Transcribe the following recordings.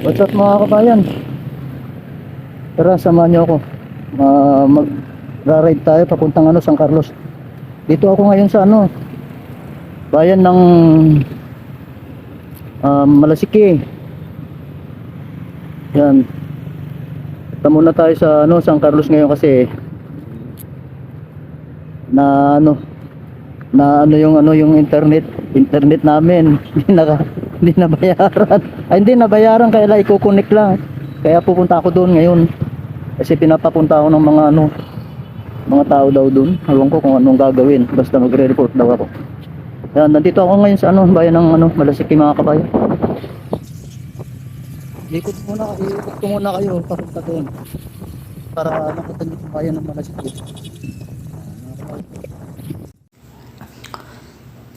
What's up mga kabayan? Tara, samahan niyo ako. Mag-ride tayo papuntang San Carlos. Dito ako ngayon sa bayan ng Malasiki. Yan. Punta muna tayo sa San Carlos ngayon kasi na yung internet namin hindi nabayaran. Ay, hindi nabayaran kaya lang i-connect lang. Kaya pupunta ako doon ngayon. Kasi pinapapunta ako ng mga tao daw doon. Ewan ko kung anong gagawin. Basta magre-report daw ako. Yan, nandito ako ngayon sa bayan ng Malasiki mga kabayan. Ikot ko muna kayo papunta doon. Para makita niyo yung bayan ng Malasiki.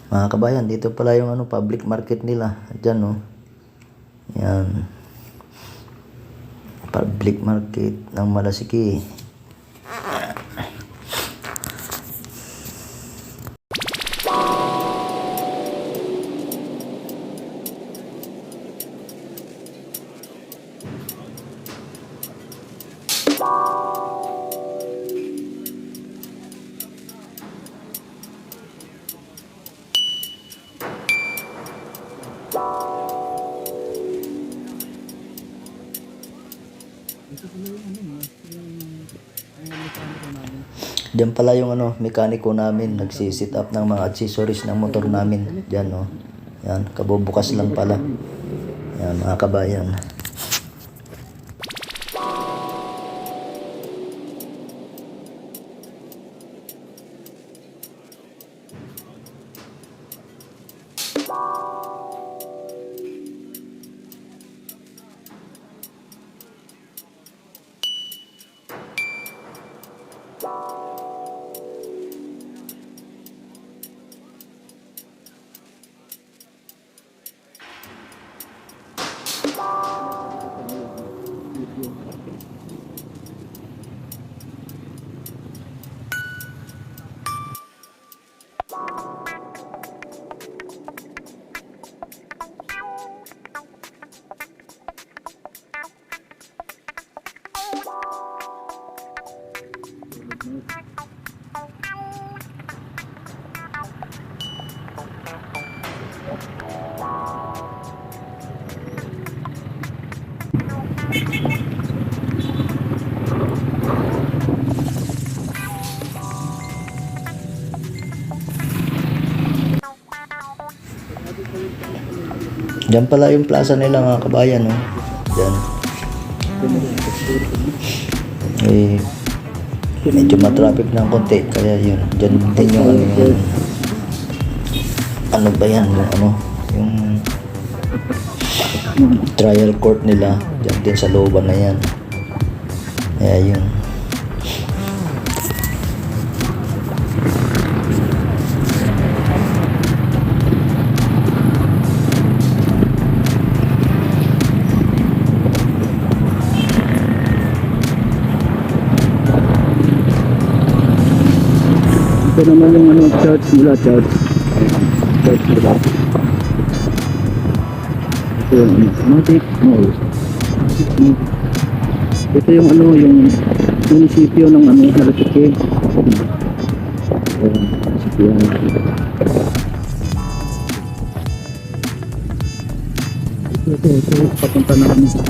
Mga kabayan, dito pala yung public market nila. Diyan Yan. Public market ng Malasiki. Diyan pala yung mekaniko namin, nagsi-sit up ng mga accessories ng motor namin. Diyan Yan, kabubukas lang pala. Yan mga kabayan. Diyan pala yung plaza nila mga kabayan Diyan. Medyo matraffic ng konti kaya yun. Diyan din yung ba yan yung trial court nila. Diyan din sa looban na yan. Kaya yun. Ito naman yung church nila. Church nila. Ito yung Matic Mall. Ito yung yung munisipyo ng Malasiki. Ito papunta na kami sa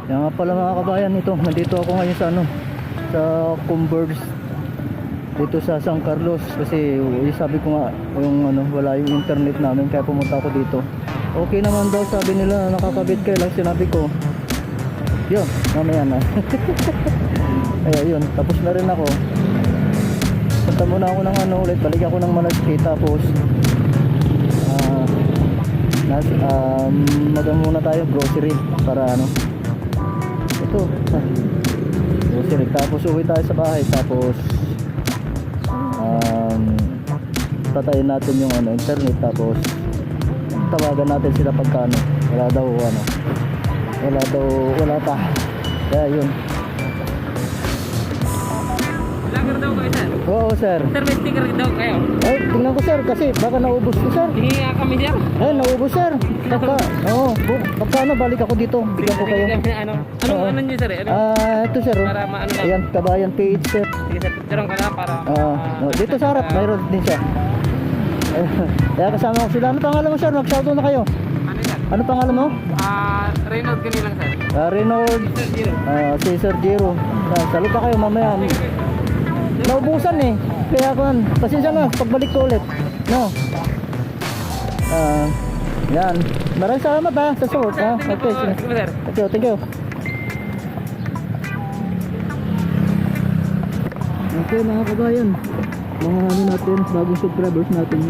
Yan nga pala mga kabayan, ito nandito ako ngayon sa sa Converse dito sa San Carlos kasi sabi ko nga yung wala yung internet namin kaya pumunta ako dito. Okay naman daw sabi nila, nakakabit kayo lang, sinabi ko yun, mamaya na. Ay, yun, tapos na rin ako. Punta muna ako ng ulit, balik ako ng Malaski, tapos magang muna tayo grocery para ito grocery, tapos uwi tayo sa bahay, tapos tatayin natin yung internet, tapos tawagan natin sila pagka wala pa, kaya yun. Lager daw kayo, sir. Oo sir. Sir, may sticker daw kayo. Ay, tingnan ko sir, kasi baka naubos ko sir. Hingi nga kami sir. Ay, naubos sir. Pagka balik ako dito, bigyan ko kayo. Ano nyo sir? Ito sir. Para maano lang. Ayan, Kabayan page sir. Sige sir, picturean ka lang para... Dito sa harap, mayroon din siya. Kaya kasama ko sila. Ano pangalan mo sir? Mag-shoutout na kayo. Ano sir? Ano pangalan mo? Reynolds Ganilang sir. Reynolds. Si Sir Jiro. Salut pa kayo mamaya. Naubusan eh. Kaya ako, pasensya na, pagbalik ko ulit. No. Yan. Maraming salamat ha, sa support ha. Okay, sige. Sir. Thank you. Okay mga kabayan. Mga ano natin, bagong subscribers natin.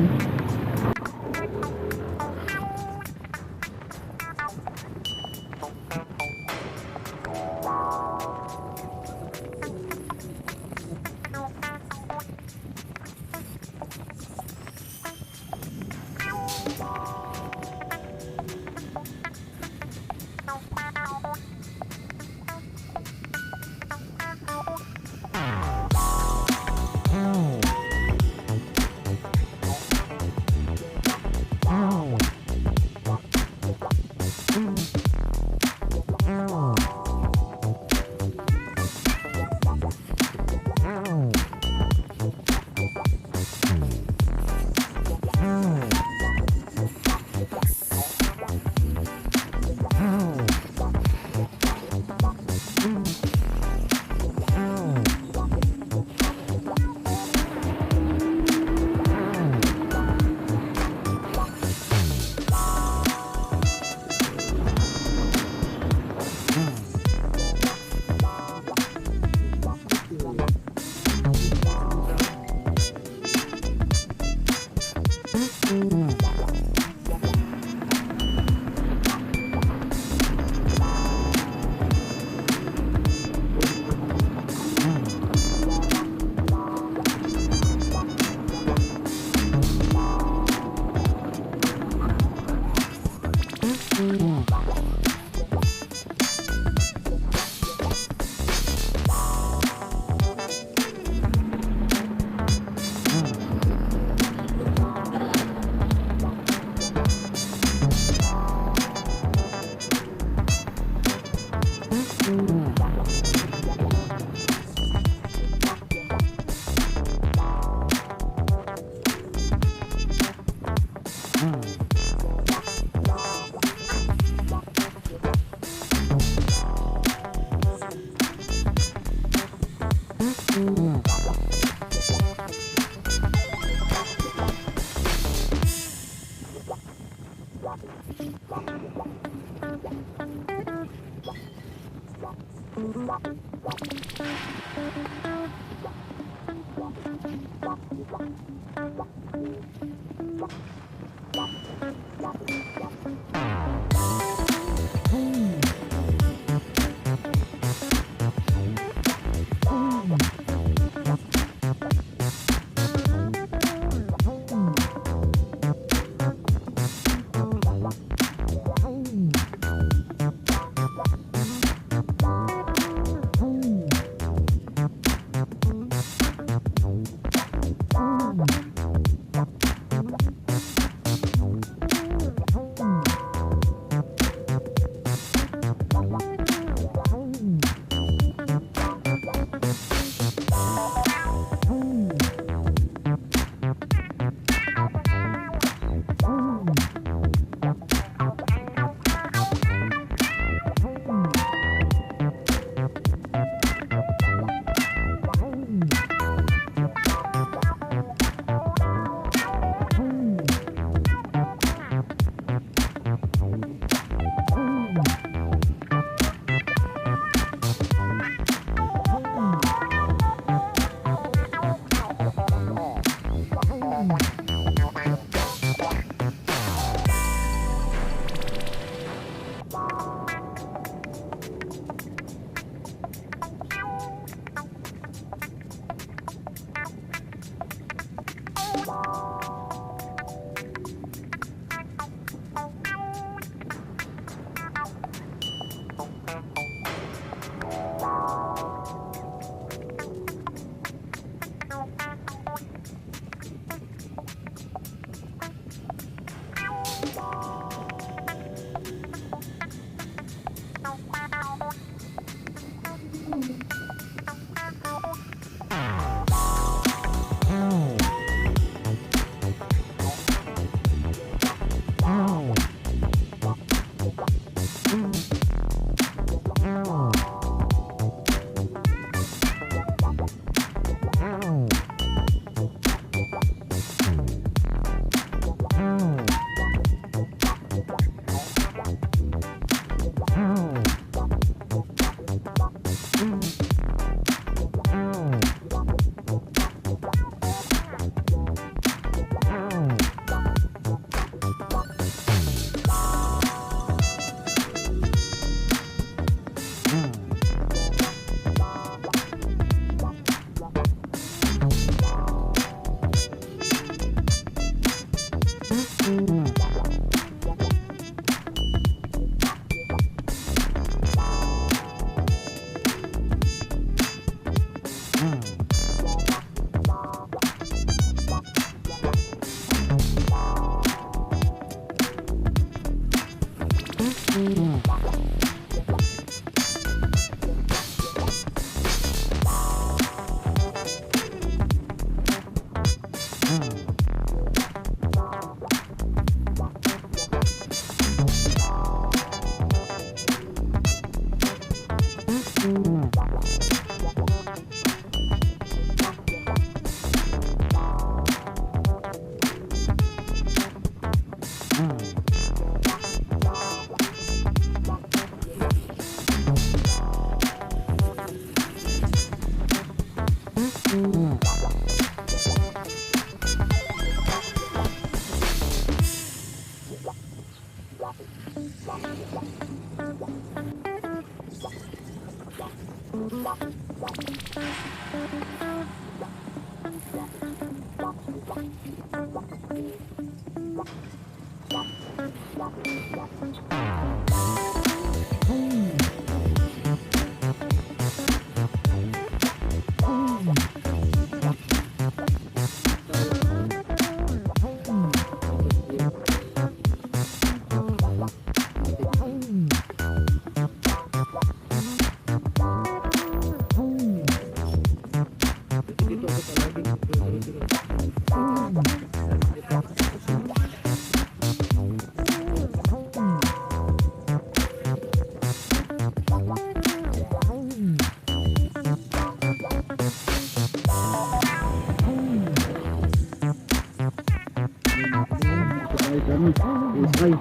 Isay.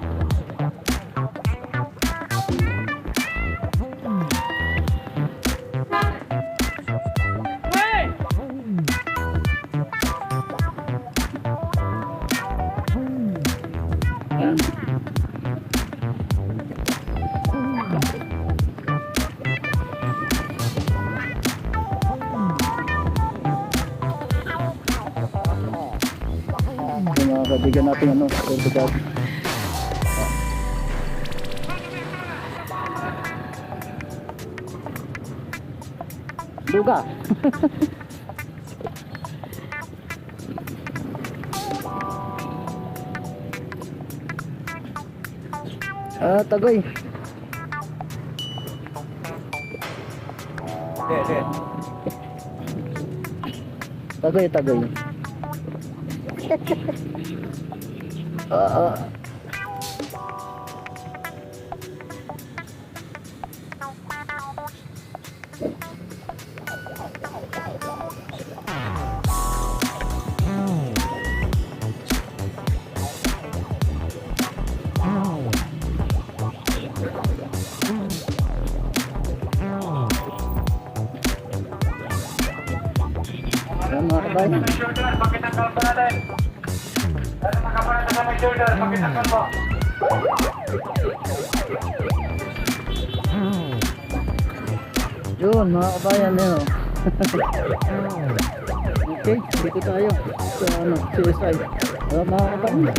Yung mga kaibigan natin ano, kaibigan. Duga. Tagoy. Tagoy, tagoy. Ayan mga kabayan. Yun mga kabayan yun. Okay, dito tayo sa ano, CSI. Mga kabayan.